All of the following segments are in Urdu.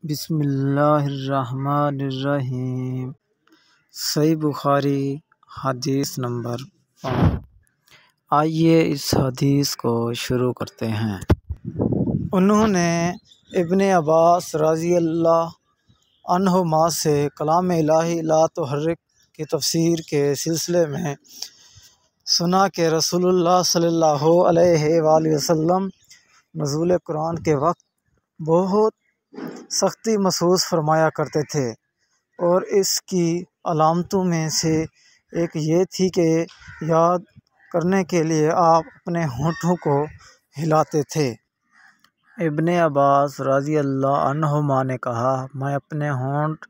بسم اللہ الرحمن الرحیم۔ صحیح بخاری حدیث نمبر 5۔ آئیے اس حدیث کو شروع کرتے ہیں۔ انہوں نے ابن عباس رضی اللہ عنہما سے کلام الہی لا تحرک کی تفسیر کے سلسلے میں سنا کہ رسول اللہ صلی اللہ علیہ وآلہ وسلم نزول قرآن کے وقت بہت سختی محسوس فرمایا کرتے تھے، اور اس کی علامتوں میں سے ایک یہ تھی کہ یاد کرنے کے لیے آپ اپنے ہونٹوں کو ہلاتے تھے۔ ابن عباس رضی اللہ عنہما نے کہا، میں اپنے ہونٹ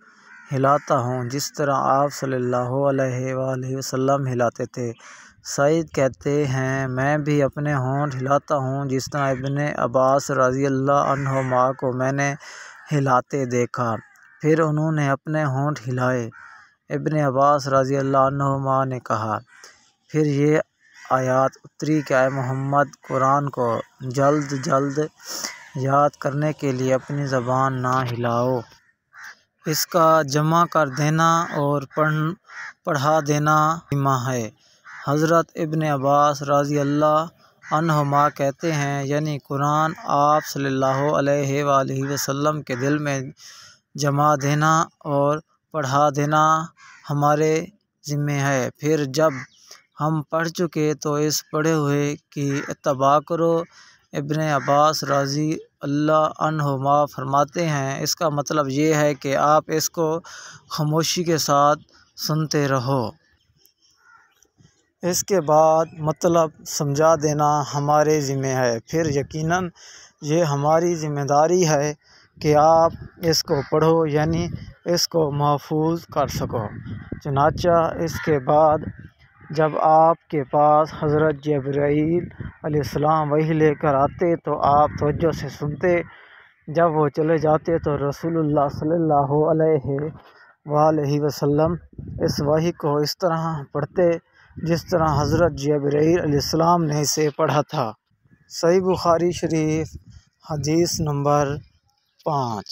ہلاتا ہوں جس طرح آپ صلی اللہ علیہ وآلہ وسلم ہلاتے تھے۔ سعید کہتے ہیں، میں بھی اپنے ہونٹ ہلاتا ہوں جس طرح ابن عباس رضی اللہ عنہما کو میں نے ہلاتے دیکھا، پھر انہوں نے اپنے ہونٹ ہلائے۔ ابن عباس رضی اللہ عنہما نے کہا، پھر یہ آیات اتری کہ اے محمد، قرآن کو جلد جلد یاد کرنے کے لیے اپنی زبان نہ ہلاؤ۔ اس کا جمع کر دینا اور پڑھا دینا ذمہ ہے۔ حضرت ابن عباس رضی اللہ عنہما کہتے ہیں، یعنی قرآن آپ صلی اللہ علیہ وآلہ وسلم کے دل میں جما دینا اور پڑھا دینا ہمارے ذمہ ہے۔ پھر جب ہم پڑھ چکے تو اس پڑھے ہوئے کی اتباع کرو۔ ابن عباس رضی اللہ عنہما فرماتے ہیں، اس کا مطلب یہ ہے کہ آپ اس کو خاموشی کے ساتھ سنتے رہو۔ اس کے بعد مطلب سمجھا دینا ہمارے ذمہ ہے۔ پھر یقیناً یہ ہماری ذمہ داری ہے کہ آپ اس کو پڑھو، یعنی اس کو محفوظ کر سکو۔ چنانچہ اس کے بعد جب آپ کے پاس حضرت جبرائیل علیہ السلام وحی لے کر آتے تو آپ توجہ سے سنتے، جب وہ چلے جاتے تو رسول اللہ صلی اللہ علیہ وآلہ وسلم اس وحی کو اس طرح پڑھتے جس طرح حضرت جبرائیل علیہ السلام نے اسے پڑھا تھا۔ صحیح بخاری شریف حدیث نمبر 5۔